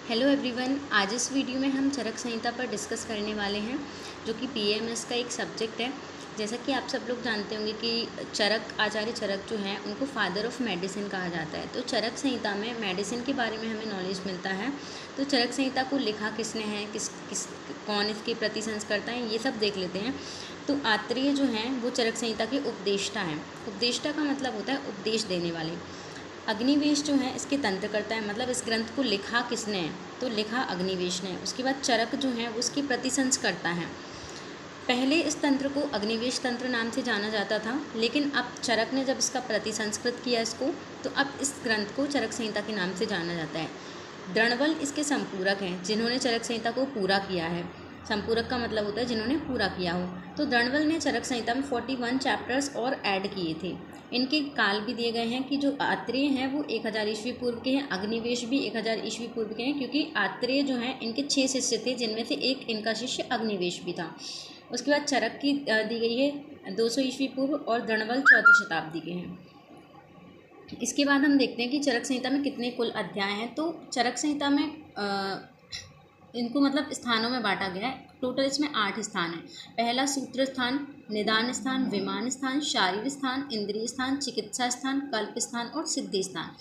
Hello everyone, आज इस video में हम चरक संहिता पर डिस्कस करने वाले हैं जो कि पीएमएस का एक सब्जेक्ट है। जैसा कि आप सब लोग जानते होंगे कि आचार्य चरक जो हैं उनको फादर ऑफ मेडिसिन कहा जाता है। तो चरक संहिता में मेडिसिन के बारे में हमें नॉलेज मिलता है। तो चरक संहिता को लिखा किसने है, कौन इसके प्रति संस्कर्ता हैं, ये सब देख लेते हैं। तो आत्रेय जो हैं वो चरक संहिता के उपदेष्टा हैं। उपदेष्टा का मतलब होता है उपदेश देने वाले। अग्निवेश जो है इसके तंत्रकर्ता है, मतलब इस ग्रंथ को लिखा किसने है, तो लिखा अग्निवेश ने। उसके बाद चरक जो है वो उसकी प्रतिसंस्कर्ता हैं। पहले इस तंत्र को अग्निवेश तंत्र नाम से जाना जाता था, लेकिन अब चरक ने जब इसका प्रतिसंस्कृत किया इसको, तो अब इस ग्रंथ को चरक संहिता के नाम से जाना जाता है। द्रणवल इसके संपूरक हैं, जिन्होंने चरक संहिता को पूरा किया है। संपूरक का मतलब होता है जिन्होंने पूरा किया हो। तो द्रणवल ने चरक संहिता में 41 चैप्टर्स और ऐड किए थे। इनके काल भी दिए गए हैं कि जो आत्रेय हैं वो 1000 ईस्वी पूर्व के हैं, अग्निवेश भी 1000 ईस्वी पूर्व के हैं, क्योंकि आत्रेय जो हैं इनके 6 शिष्य थे, जिनमें से एक इनका शिष्य अग्निवेश भी था। उसके बाद चरक की दी गई है 200 ईस्वी पूर्व और द्रणवल 4वीं शताब्दी के हैं। इसके बाद हम देखते हैं कि चरक संहिता में कितने कुल अध्याय हैं। तो चरक संहिता में इनको मतलब स्थानों में बांटा गया है। टोटल इसमें 8 स्थान हैं। पहला सूत्र स्थान, निदान स्थान, विमान स्थान, शारीर स्थान, इंद्रिय स्थान, चिकित्सा स्थान, कल्प स्थान और सिद्धि स्थान।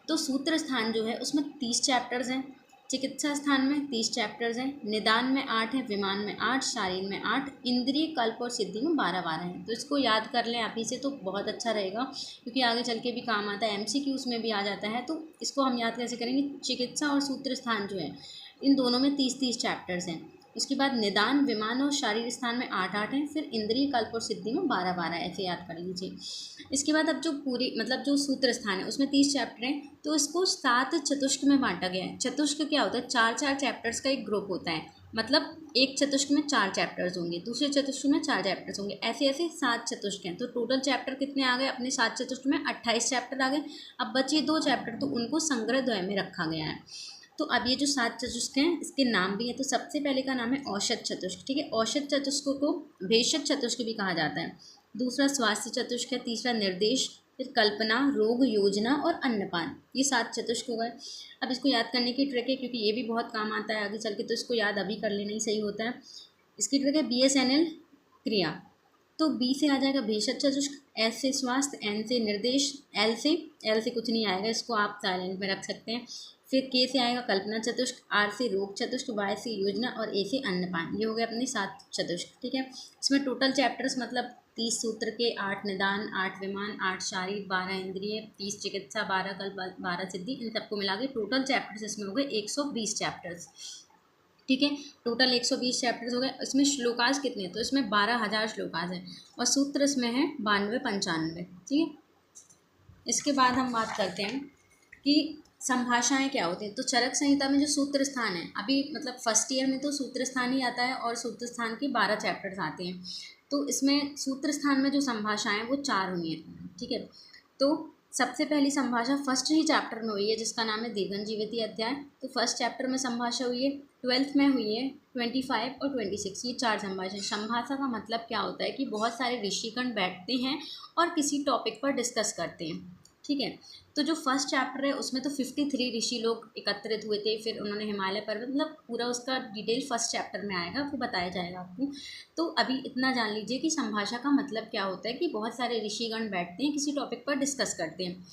तो सूत्र स्थान जो है उसमें 30 चैप्टर्स हैं, चिकित्सा स्थान में 30 चैप्टर्स हैं, निदान में 8 है, विमान में 8, शारीर में 8, इंद्रिय, कल्प और सिद्धि में 12-12 हैं। तो इसको याद कर लें आप ही से तो बहुत अच्छा रहेगा, क्योंकि आगे चल के भी काम आता है, MCQs में भी आ जाता है। तो इसको हम याद कैसे करेंगे, चिकित्सा और सूत्र स्थान जो है इन दोनों में 30-30 चैप्टर्स हैं। उसके बाद निदान, विमान और शारीर स्थान में 8-8 हैं, फिर इंद्रिय, कल्प और सिद्धि में 12-12, ऐसे याद कर लीजिए। इसके बाद अब जो पूरी मतलब जो सूत्र स्थान है उसमें 30 चैप्टर हैं, तो इसको 7 चतुष्क में बांटा गया है। चतुष्क क्या होता है, 4-4 चैप्टर्स का एक ग्रुप होता है, मतलब एक चतुष्क में 4 चैप्टर्स होंगे, दूसरे चतुष्क में 4 चैप्टर्स होंगे, ऐसे ऐसे 7 चतुष्क हैं। तो टोटल चैप्टर कितने आ गए अपने 7 चतुष्क में, 28 चैप्टर आ गए। अब बचे 2 चैप्टर, तो उनको संग्रह द्वय में रखा गया है। तो अब ये जो 7 चतुष्क हैं इसके नाम भी हैं। तो सबसे पहले का नाम है औषध चतुष्क, ठीक है। औषध चतुष्क को भेषज चतुष्क भी कहा जाता है। दूसरा स्वास्थ्य चतुष्क है, तीसरा निर्देश, फिर कल्पना, रोग, योजना और अन्नपान। ये 7 चतुष्क हो गए। अब इसको याद करने की ट्रिक है, क्योंकि ये भी बहुत काम आता है आगे चल के, तो इसको याद अभी कर लेना ही सही होता है। इसकी ट्रिक है BSNL क्रिया। तो B से आ जाएगा भेषज चतुष्क, S से स्वास्थ्य, N से निर्देश, L से कुछ नहीं आएगा, इसको आप साइलेंट में रख सकते हैं। फिर K से आएगा कल्पना चतुष्क, R से रोग चतुष्क, Y से योजना और A से अन्नपान। ये हो गए अपने 7 चतुष्क, ठीक है। इसमें टोटल चैप्टर्स मतलब 30 सूत्र के, 8 निदान, 8 विमान, 8 शारीर, 12 इंद्रिय, 30 चिकित्सा, 12 कल्प, 12 सिद्धि, इन सबको मिला के टोटल चैप्टर्स इसमें हो गए 120 चैप्टर्स, ठीक है। टोटल 120 चैप्टर्स हो गए। इसमें श्लोकास कितने हैं, तो इसमें 12,000 श्लोकास हैं और सूत्र इसमें है 92-95, ठीक है। इसके बाद हम बात करते हैं कि संभाषाएं क्या होती हैं। तो चरक संहिता में जो सूत्र स्थान है, अभी मतलब फर्स्ट ईयर में तो सूत्र स्थान ही आता है और सूत्र स्थान के 12 चैप्टर्स आते हैं। तो इसमें सूत्र स्थान में जो संभाषाएं वो 4 हुई हैं, ठीक है। तो सबसे पहली संभाषा फर्स्ट ही चैप्टर में हुई है, जिसका नाम है देवन जीवती अध्याय। तो फर्स्ट चैप्टर में संभाषा हुई है, 12th में हुई है 25 और 26, ये 4 संभाषा। संभाषा का मतलब क्या होता है कि बहुत सारे ऋषिगण बैठते हैं और किसी टॉपिक पर डिस्कस करते हैं, ठीक है। तो जो फर्स्ट चैप्टर है उसमें तो 53 ऋषि लोग एकत्रित हुए थे, फिर उन्होंने हिमालय पर्वत, मतलब पूरा उसका डिटेल फर्स्ट चैप्टर में आएगा, वो बताया जाएगा आपको। तो अभी इतना जान लीजिए कि संभाषा का मतलब क्या होता है कि बहुत सारे ऋषिगण बैठते हैं किसी टॉपिक पर डिस्कस करते हैं।